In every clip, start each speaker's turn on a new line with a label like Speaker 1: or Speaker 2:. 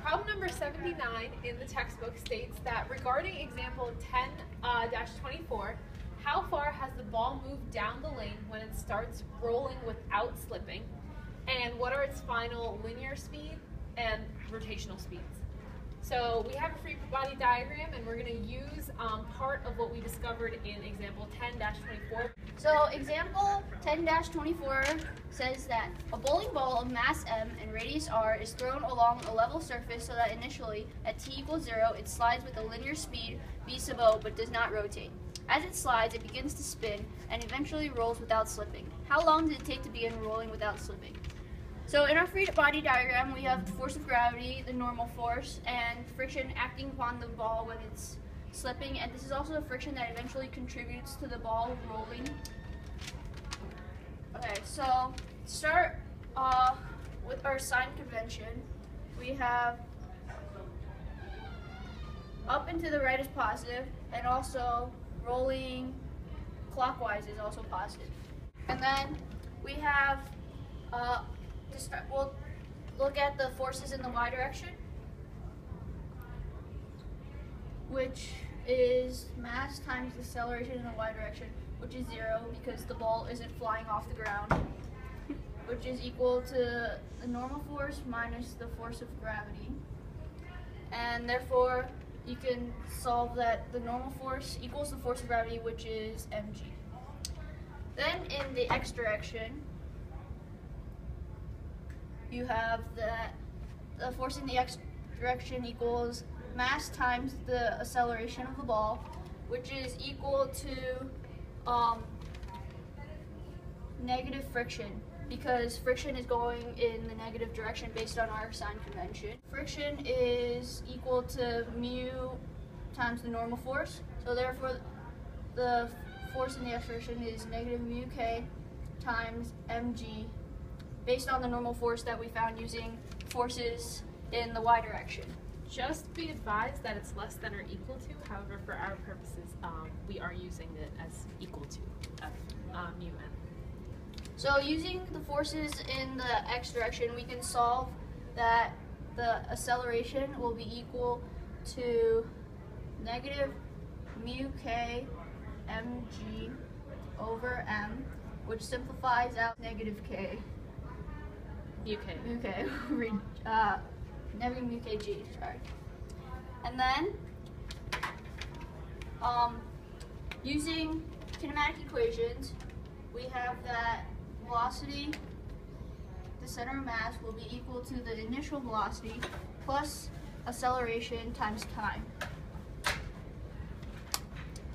Speaker 1: Problem number 79 in the textbook states that regarding example 10-24, how far has the ball moved down the lane when it starts rolling without slipping, and what are its final linear speed and rotational speeds? So we have a free body diagram, and we're going to use part of what we discovered in example 10-24.
Speaker 2: So example 10-24 says that a bowling ball of mass m and radius r is thrown along a level surface so that initially at t equals 0 it slides with a linear speed v sub o but does not rotate. As it slides, it begins to spin and eventually rolls without slipping. How long did it take to begin rolling without slipping? So in our free body diagram, we have the force of gravity, the normal force, and friction acting upon the ball when it's slipping. And this is also the friction that eventually contributes to the ball rolling. Okay, so start with our sign convention. We have up and to the right is positive, and also rolling clockwise is also positive. And then we have we'll look at the forces in the y direction, which is mass times the acceleration in the y direction, which is 0 because the ball isn't flying off the ground, which is equal to the normal force minus the force of gravity. And therefore, you can solve that the normal force equals the force of gravity, which is mg. Then in the x direction, you have that the force in the x direction equals mass times the acceleration of the ball, which is equal to negative friction, because friction is going in the negative direction based on our sign convention. Friction is equal to mu times the normal force, so therefore the force in the x direction is negative mu k times mg, based on the normal force that we found using forces in the y direction.
Speaker 1: Just be advised that it's less than or equal to. However, for our purposes, we are using it as equal to mu n.
Speaker 2: So using the forces in the x direction, we can solve that the acceleration will be equal to negative mu k mg over m, which simplifies out negative k.
Speaker 1: UK.
Speaker 2: Negative mu kg, sorry. And then, using kinematic equations, we have that velocity, the center of mass, will be equal to the initial velocity plus acceleration times time.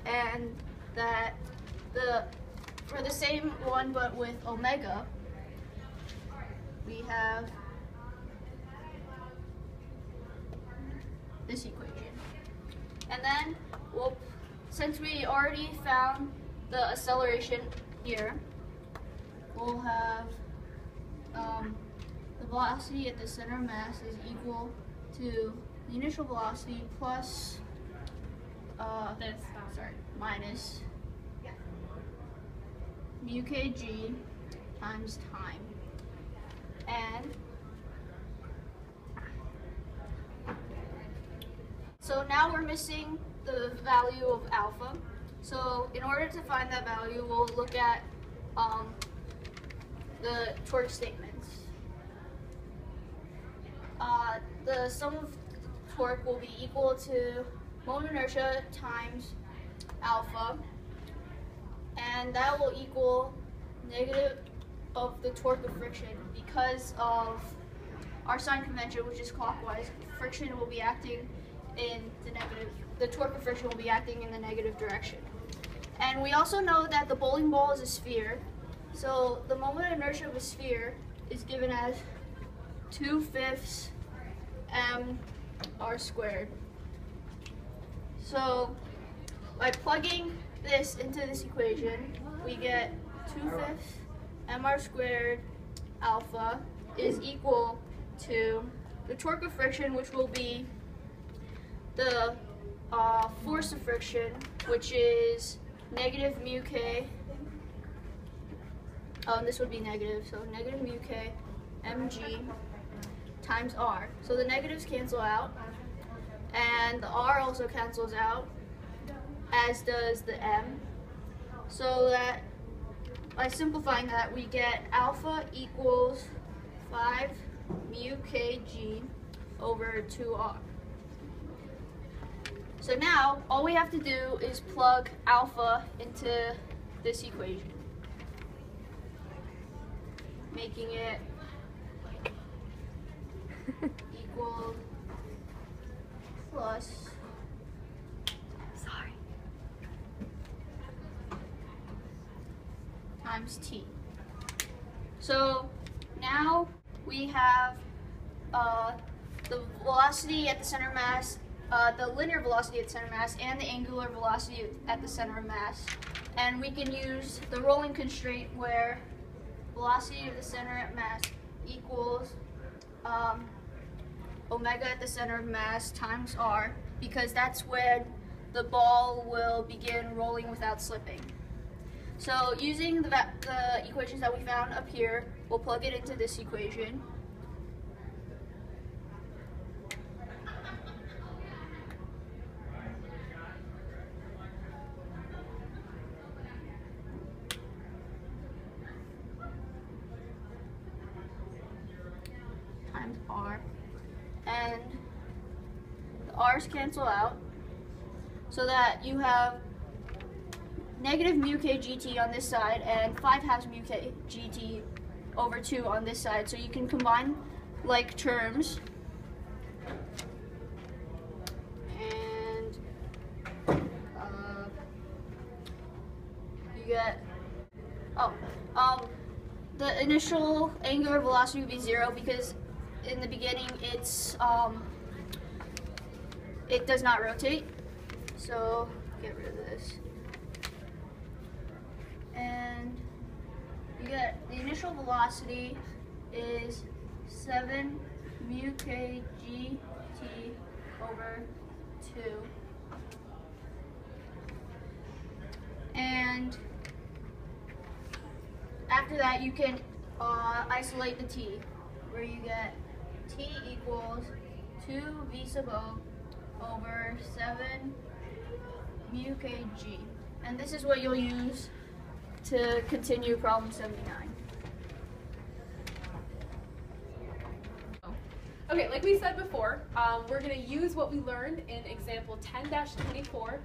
Speaker 2: And that for the same one but with omega, we have this equation. And then, since we already found the acceleration here, we'll have the velocity at the center of mass is equal to the initial velocity plus minus mu kg times time. And so now we're missing the value of alpha. So in order to find that value, we'll look at the torque statements. The sum of torque will be equal to moment inertia times alpha, and that will equal negative of the torque of friction. Because of our sign convention, which is clockwise, friction will be acting in the negative, the torque of friction will be acting in the negative direction. And we also know that the bowling ball is a sphere, so the moment inertia of a sphere is given as 2/5 mr squared. So by plugging this into this equation, we get 2/5 mr squared alpha is equal to the torque of friction, which will be the force of friction, which is negative mu k. This would be negative, so negative mu k mg times r. So the negatives cancel out, and the r also cancels out, as does the m. So that by simplifying that, we get alpha equals 5 mu kg over 2r. So now all we have to do is plug alpha into this equation, making it equal plus times t. So now we have the velocity at the center of mass, the linear velocity at the center of mass, and the angular velocity at the center of mass. And we can use the rolling constraint where velocity of the center of mass equals omega at the center of mass times r, because that's when the ball will begin rolling without slipping. So using the equations that we found up here, we'll plug it into this equation. Times r. And the r's cancel out, so that you have negative mu k gt on this side and 5/2 mu k gt over 2 on this side. So you can combine like terms, and you get the initial angular velocity would be 0, because in the beginning it does not rotate. So get rid of this. And you get the initial velocity is 7 mu k g t over 2. And after that, you can isolate the t, where you get t equals 2 v sub o over 7 mu k g. And this is what you'll use to continue problem 79.
Speaker 1: Okay, like we said before, we're going to use what we learned in example 10-24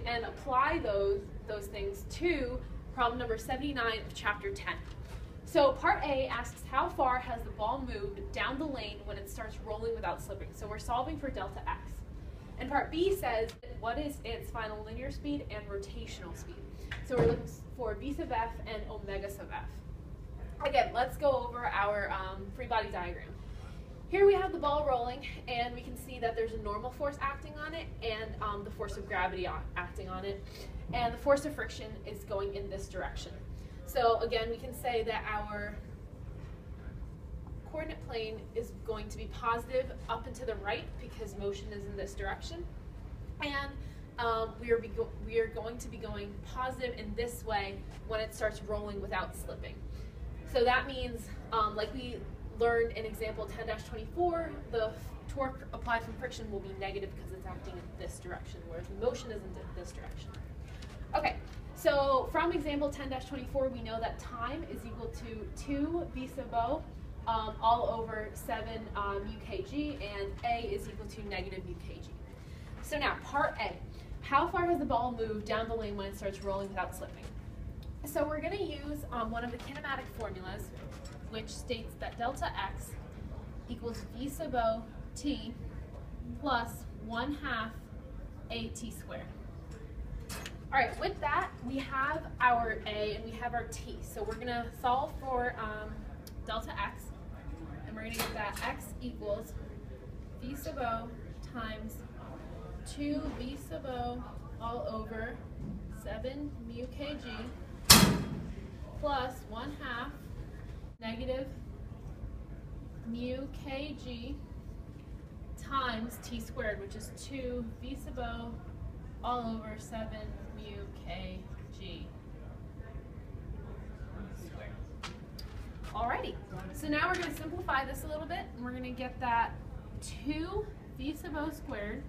Speaker 1: and apply those things to problem number 79 of chapter 10. So part A asks, how far has the ball moved down the lane when it starts rolling without slipping? So we're solving for delta x. And part B says, what is its final linear speed and rotational speed? So we're looking for v sub f and omega sub f. Again, let's go over our free body diagram. Here we have the ball rolling, and we can see that there's a normal force acting on it and the force of gravity acting on it. And the force of friction is going in this direction. So again, we can say that our coordinate plane is going to be positive up and to the right because motion is in this direction. And we are going to be going positive in this way when it starts rolling without slipping. So that means, like we learned in example 10-24, the torque applied from friction will be negative because it's acting in this direction, whereas the motion is in this direction. Okay, so from example 10-24, we know that time is equal to 2 v sub o all over 7 mu kg, and A is equal to negative mu kg. So now, part A. How far has the ball moved down the lane when it starts rolling without slipping? So we're going to use one of the kinematic formulas, which states that delta x equals v sub o t plus 1/2 at squared. All right, with that, we have our a and we have our t. So we're going to solve for delta x, and we're going to get that x equals v sub o times 2 v sub o all over 7 mu kg plus 1/2 negative mu kg times t squared, which is 2 v sub o all over 7 mu kg squared. Alrighty, so now we're going to simplify this a little bit, and we're going to get that 2 v sub o squared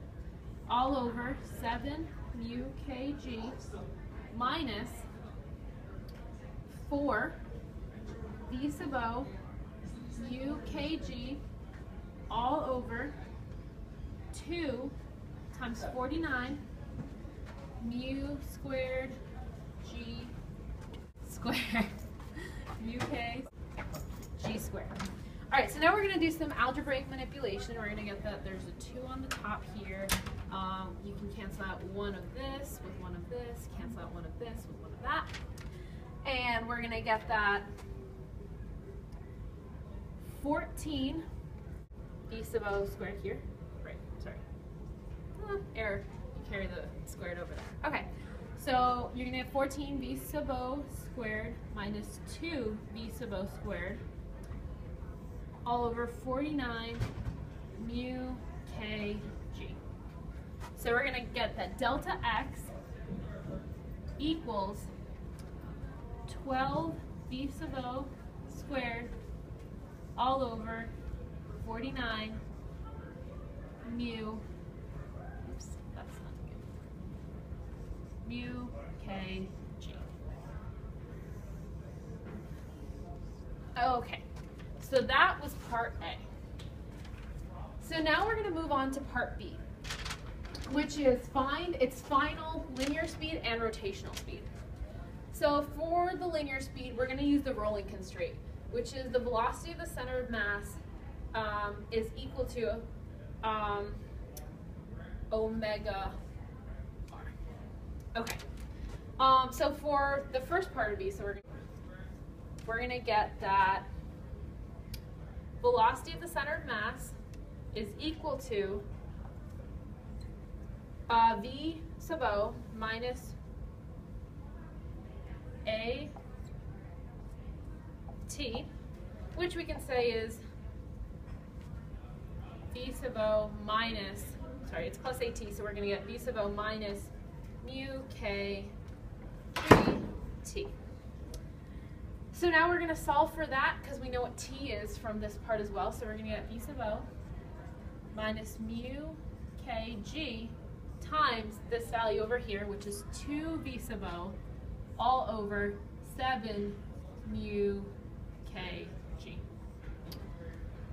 Speaker 1: all over 7 mu kg minus 4 v sub o mu kg all over 2 times 49 mu squared g squared mu k g squared. All right, so now we're going to do some algebraic manipulation. We're going to get that there's a 2 on the top here. You can cancel out one of this with one of this, cancel out one of this with one of that. And we're going to get that 14 v sub o squared here. Right, sorry. Error. You carry the squared over there. Okay, so you're going to have 14 v sub o squared minus 2 v sub o squared all over 49 mu k g. So we're going to get that delta x equals 12 v sub o squared all over 49 mu, oops, that's not good, mu k g. Okay, so that was part A. So now we're going to move on to part B, which is find its final linear speed and rotational speed. So for the linear speed, we're going to use the rolling constraint, which is the velocity of the center of mass is equal to omega r. Okay. So for the first part of B, so we're going to get that velocity of the center of mass is equal to v sub o minus a t, which we can say is v sub o minus, sorry, it's plus at, so we're going to get v sub o minus mu k t. So now we're going to solve for that because we know what t is from this part as well. So we're going to get v sub o minus mu k g times this value over here, which is 2 v sub o all over 7 mu k g.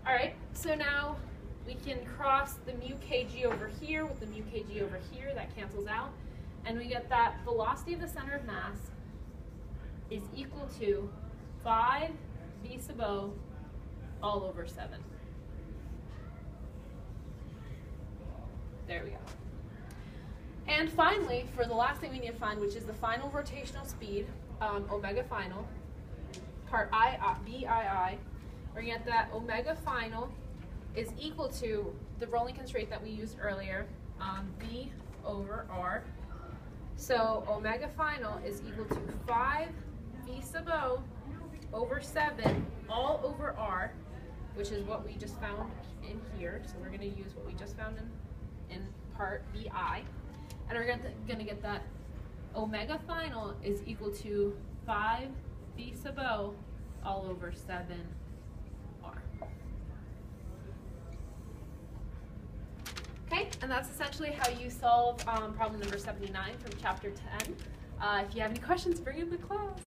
Speaker 1: All right, so now we can cross the mu kg over here with the mu kg over here. That cancels out. And we get that velocity of the center of mass is equal to 5 v sub o all over 7. There we go. And finally, for the last thing we need to find, which is the final rotational speed, omega final, part BII, we're going to get that omega final is equal to the rolling constraint that we used earlier, V over R. So omega final is equal to 5 v sub o over 7 all over R, which is what we just found in here. So we're going to use what we just found in part BI. And we're going to get that omega final is equal to 5 v sub o all over 7 R. Okay, and that's essentially how you solve problem number 79 from chapter 10. If you have any questions, bring it in the class.